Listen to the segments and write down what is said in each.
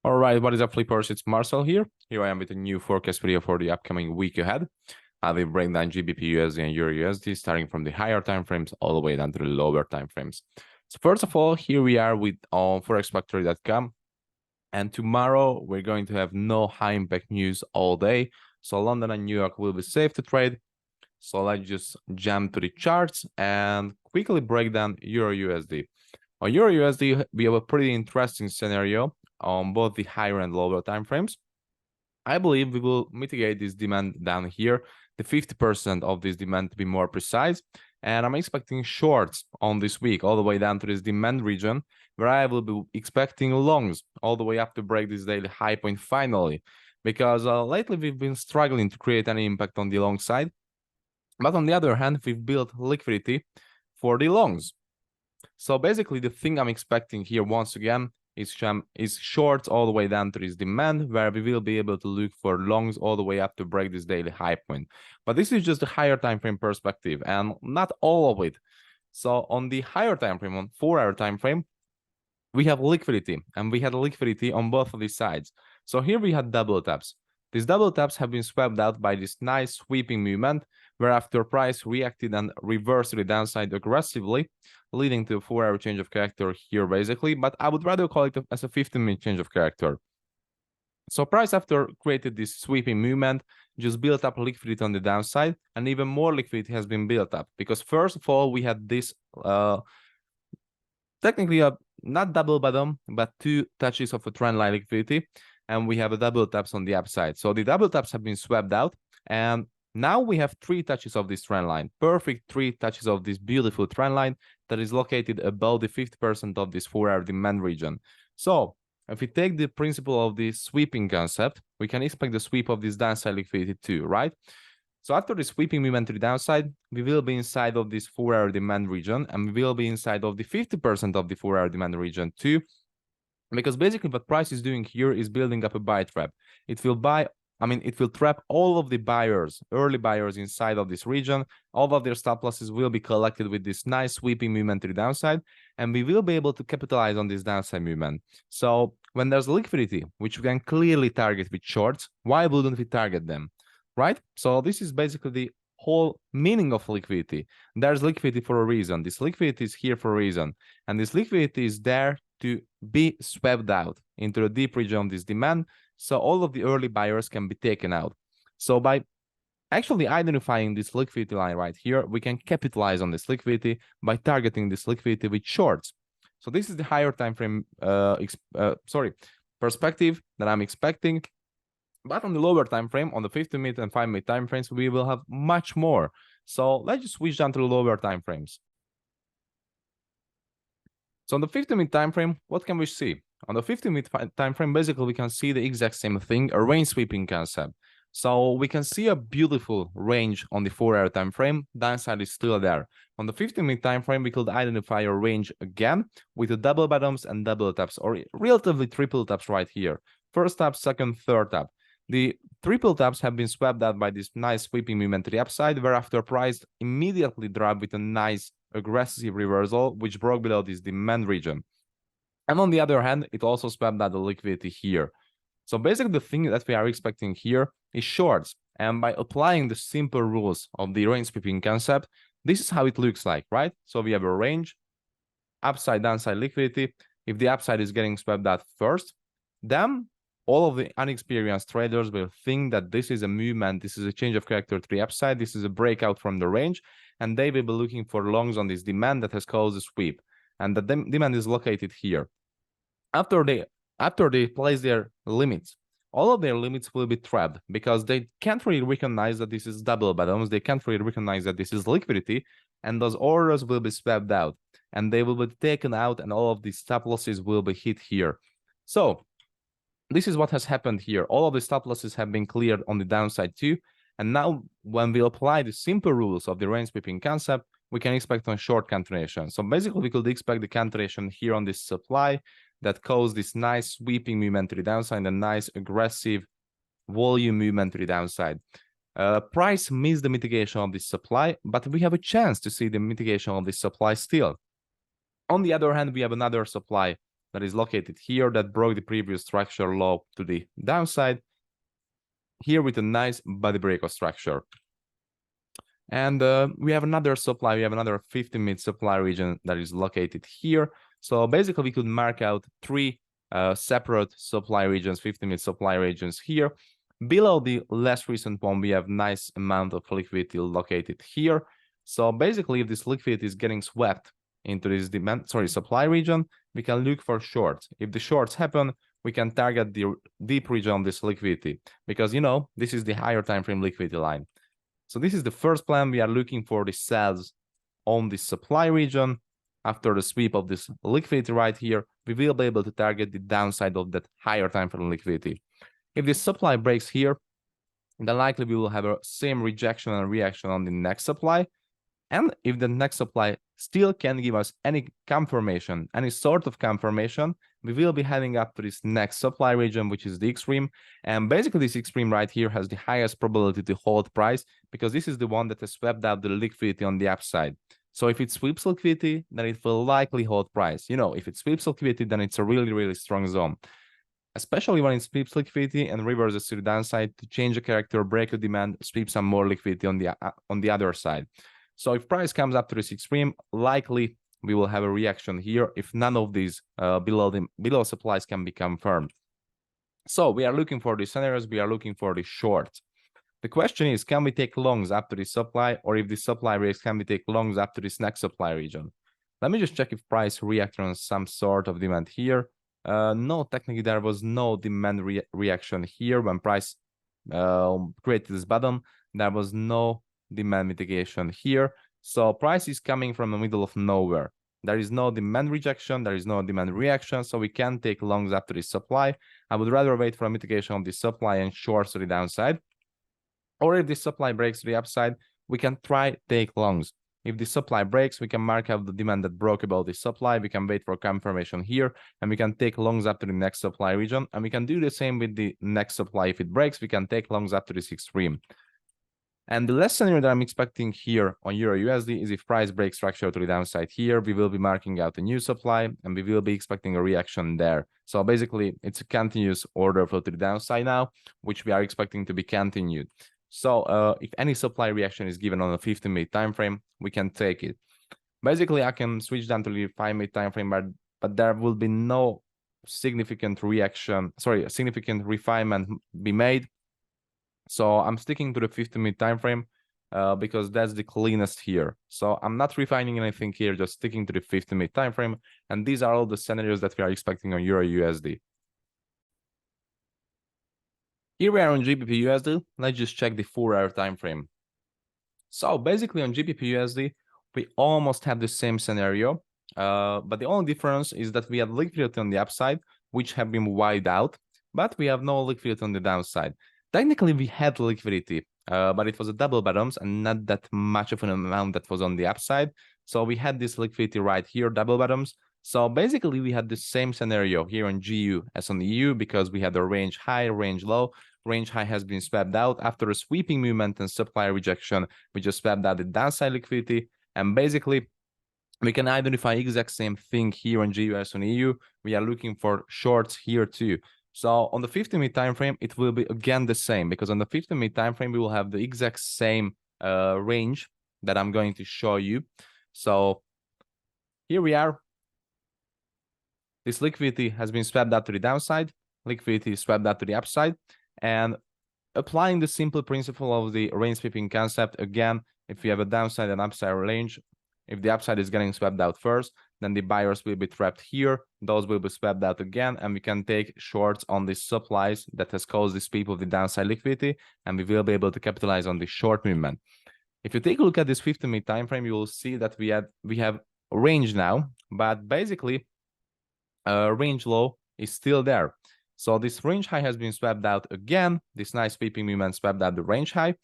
All right, what is up, flippers? It's Marcel here. Here I am with a new forecast video for the upcoming week ahead. I will break down GBPUSD and EURUSD starting from the higher time frames all the way down to the lower time frames. So first of all, here we are with forexfactory.com, and tomorrow we're going to have no high impact news all day. So London and New York will be safe to trade. So let's just jump to the charts and quickly break down EURUSD. On EURUSD, we have a pretty interesting scenario on both the higher and lower time frames. I believe we will mitigate this demand down here, the 50% of this demand to be more precise. And I'm expecting shorts on this week all the way down to this demand region, where I will be expecting longs all the way up to break this daily high point finally, because lately we've been struggling to create any impact on the long side. But on the other hand, we've built liquidity for the longs. So basically the thing I'm expecting here once again is shorts all the way down to this demand, where we will be able to look for longs all the way up to break this daily high point. But this is just a higher time frame perspective and not all of it. So on the higher time frame, on 4-hour time frame, we have liquidity, and we had liquidity on both of these sides. So here we had double taps. These double taps have been swept out by this nice sweeping movement, where after price reacted and reversed to the downside aggressively, leading to a 4-hour change of character here basically, but I would rather call it as a 15-minute change of character. So price, after created this sweeping movement, just built up liquidity on the downside, and even more liquidity has been built up, because first of all we had this technically not double bottom, but 2 touches of a trend line liquidity, and we have a double taps on the upside. So the double taps have been swept out, and now we have 3 touches of this trend line, perfect 3 touches of this beautiful trend line that is located above the 50% of this 4-hour demand region. So if we take the principle of this sweeping concept, we can expect the sweep of this downside liquidity too, right? So after the sweeping movement to the downside, we will be inside of this 4-hour demand region, and we will be inside of the 50% of the 4-hour demand region too, because basically what price is doing here is building up a buy trap. It will trap all of the buyers, early buyers inside of this region. All of their stop losses will be collected with this nice sweeping movement to the downside, and we will be able to capitalize on this downside movement. So when there's liquidity, which we can clearly target with shorts, why wouldn't we target them, right? So this is basically the whole meaning of liquidity. There's liquidity for a reason. This liquidity is here for a reason, and this liquidity is there to be swept out into the deep region of this demand, so all of the early buyers can be taken out. So by actually identifying this liquidity line right here, we can capitalize on this liquidity by targeting this liquidity with shorts. So this is the higher time frame perspective that I'm expecting. But on the lower time frame, on the 50-minute and 5-minute time frames, we will have much more. So let's just switch down to the lower time frames. So on the 50-minute time frame, what can we see? On the 50-minute time frame, basically we can see the exact same thing, a range sweeping concept. So we can see a beautiful range on the 4-hour time frame. Downside is still there. On the 50-minute time frame, we could identify a range again with the double bottoms and double taps, or relatively triple taps right here. First tap, second, third tap. The triple taps have been swept out by this nice sweeping movement to the upside, whereafter price immediately dropped with a nice aggressive reversal, which broke below this demand region. And on the other hand, it also swept out the liquidity here. So basically the thing that we are expecting here is shorts. And by applying the simple rules of the range sweeping concept, this is how it looks like, right? So we have a range, upside, downside liquidity. If the upside is getting swept out first, then all of the unexperienced traders will think that this is a movement, this is a change of character to the upside, this is a breakout from the range, and they will be looking for longs on this demand that has caused a sweep. And the demand is located here. After they place their limits, all of their limits will be trapped, because they can't really recognize that this is double bottoms, they can't really recognize that this is liquidity, and those orders will be swept out, and they will be taken out, and all of these stop losses will be hit here. So this is what has happened here. All of the stop losses have been cleared on the downside too. And now when we apply the simple rules of the range sweeping concept, we can expect on short continuation. So basically we could expect the continuation here on this supply that caused this nice sweeping movement to the downside and a nice aggressive volume movement to the downside. Price missed the mitigation of this supply, but we have a chance to see the mitigation of this supply still. On the other hand, we have another supply that is located here that broke the previous structure low to the downside here with a nice body break of structure. And we have another supply, we have another 50-minute supply region that is located here. So basically we could mark out three separate supply regions, 50-minute supply regions here. Below the less recent one, we have nice amount of liquidity located here. So basically, if this liquidity is getting swept into this supply region, we can look for shorts. If the shorts happen, we can target the deep region of this liquidity because, you know, this is the higher time frame liquidity line. So this is the first plan. We are looking for the sells on the supply region. After the sweep of this liquidity right here, we will be able to target the downside of that higher time frame liquidity. If this supply breaks here, then likely we will have a same rejection and reaction on the next supply. And if the next supply still can give us any confirmation, any sort of confirmation, we will be heading up to this next supply region, which is the extreme. And basically this extreme right here has the highest probability to hold price because this is the one that has swept out the liquidity on the upside. So if it sweeps liquidity, then it will likely hold price. You know, if it sweeps liquidity, then it's a really, really strong zone. Especially when it sweeps liquidity and reverses to the downside to change the character, break the demand, sweep some more liquidity on the other side. So if price comes up to this extreme, likely we will have a reaction here if none of these below supplies can be confirmed. So we are looking for these scenarios, we are looking for the shorts. The question is, can we take longs up to this supply, or if this supply breaks, can we take longs up to this next supply region? Let me just check if price reacted on some sort of demand here. No, technically there was no demand reaction here when price created this bottom. There was no demand mitigation here. So price is coming from the middle of nowhere. There is no demand rejection, there is no demand reaction, so we can take longs after this supply. I would rather wait for a mitigation of this supply and shorts to the downside. Or if this supply breaks to the upside, we can try take longs. If the supply breaks, we can mark out the demand that broke above the supply. We can wait for confirmation here, and we can take longs up to the next supply region. And we can do the same with the next supply. If it breaks, we can take longs up to this extreme. And the last scenario that I'm expecting here on EURUSD is if price breaks structure to the downside here, we will be marking out a new supply and we will be expecting a reaction there. So basically, it's a continuous order flow to the downside now, which we are expecting to be continued. So if any supply reaction is given on a 15-minute time frame, we can take it. Basically, I can switch down to the 5-minute time frame, but there will be no significant significant refinement be made. So I'm sticking to the 15-minute time frame because that's the cleanest here. So I'm not refining anything here, just sticking to the 15-minute time frame. And these are all the scenarios that we are expecting on EURUSD. Here we are on GBPUSD. Let's just check the 4-hour time frame. So basically on GBPUSD, we almost have the same scenario, but the only difference is that we have liquidity on the upside, which have been wiped out, but we have no liquidity on the downside. Technically, we had liquidity, but it was a double bottoms and not that much of an amount that was on the upside. So we had this liquidity right here, double bottoms. So basically, we had the same scenario here on GU as on EU because we had a range high, range low. Range high has been swept out after a sweeping movement and supply rejection. We just swept out the downside liquidity. And basically, we can identify exact same thing here on GU as on EU. We are looking for shorts here too. So on the 15-minute time frame, it will be again the same because on the 15-minute time frame, we will have the exact same range that I'm going to show you. So here we are. This liquidity has been swept out to the downside. Liquidity is swept out to the upside. And applying the simple principle of the range sweeping concept, again, if you have a downside and upside range, if the upside is getting swept out first, then the buyers will be trapped here. Those will be swept out again, and we can take shorts on the supplies that has caused the sweep of the downside liquidity, and we will be able to capitalize on the short movement. If you take a look at this 15-minute time frame, you will see that we have range now, but basically, range low is still there. So this range high has been swept out again. This nice sweeping movement swept out the range high.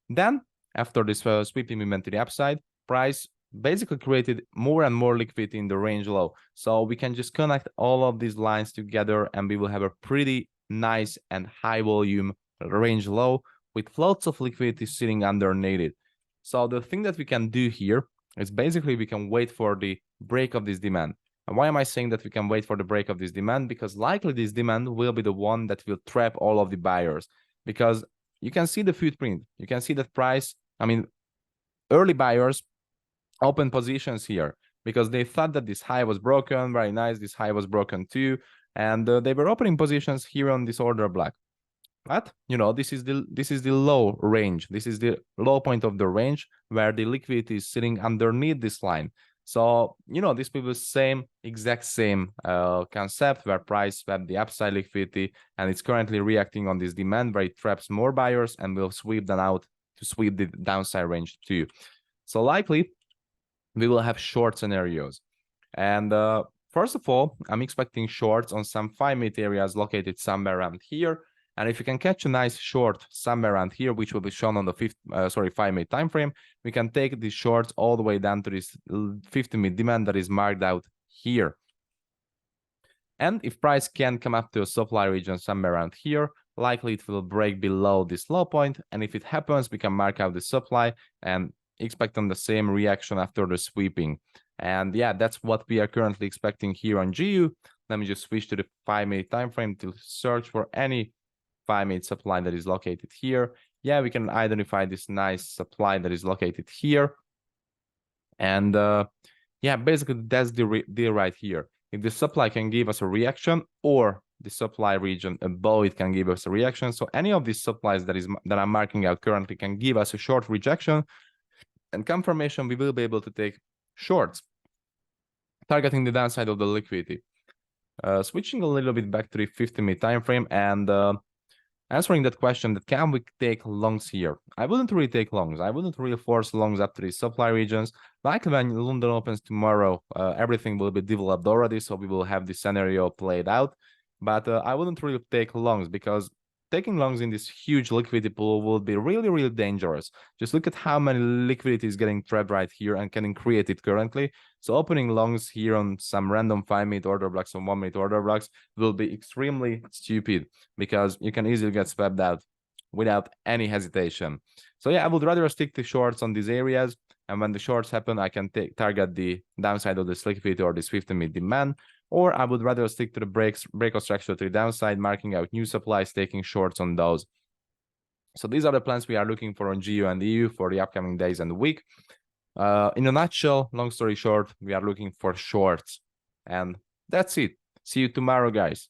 Then, after this sweeping movement to the upside, price basically created more and more liquidity in the range low. So we can just connect all of these lines together and we will have a pretty nice and high volume range low with lots of liquidity sitting underneath it. So the thing that we can do here is basically we can wait for the break of this demand. And why am I saying that we can wait for the break of this demand? Because likely this demand will be the one that will trap all of the buyers, because you can see the footprint. You can see that price, I mean, early buyers open positions here because they thought that this high was broken. Very nice. This high was broken too. And they were opening positions here on this order block. But you know, this is the low range. This is the low point of the range where the liquidity is sitting underneath this line. So you know, this will be the exact same concept where price swept the upside liquidity, and it's currently reacting on this demand where it traps more buyers and will sweep them out to sweep the downside range too. So likely we will have short scenarios. And first of all, I'm expecting shorts on some 5-minute areas located somewhere around here. And if you can catch a nice short somewhere around here, which will be shown on the 5-minute time frame, we can take these shorts all the way down to this 50-minute demand that is marked out here. And if price can come up to a supply region somewhere around here, likely it will break below this low point. And if it happens, we can mark out the supply and expect on the same reaction after the sweeping. And yeah, that's what we are currently expecting here on GU. Let me just switch to the 5-minute time frame to search for any 5-minute supply that is located here. Yeah, we can identify this nice supply that is located here. And yeah, basically that's the deal right here. If the supply can give us a reaction, or the supply region above it can give us a reaction, so any of these supplies that I'm marking out currently can give us a short rejection and confirmation, we will be able to take shorts, targeting the downside of the liquidity. Switching a little bit back to the 50-minute time frame and answering that question, that can we take longs here? I wouldn't really take longs. I wouldn't really force longs up to the supply regions. Like when London opens tomorrow, everything will be developed already, so we will have the scenario played out. But I wouldn't really take longs, because taking longs in this huge liquidity pool will be really, really dangerous. Just look at how many liquidity is getting trapped right here and getting created currently. So opening longs here on some random 5-minute order blocks or 1-minute order blocks will be extremely stupid, because you can easily get swept out without any hesitation. So yeah, I would rather stick to shorts on these areas. And when the shorts happen, I can target the downside of this liquidity or this 50-minute demand. Or I would rather stick to the break of structure to the downside, marking out new supplies, taking shorts on those. So these are the plans we are looking for on GU and EU for the upcoming days and the week. In a nutshell, long story short, we are looking for shorts. And that's it. See you tomorrow, guys.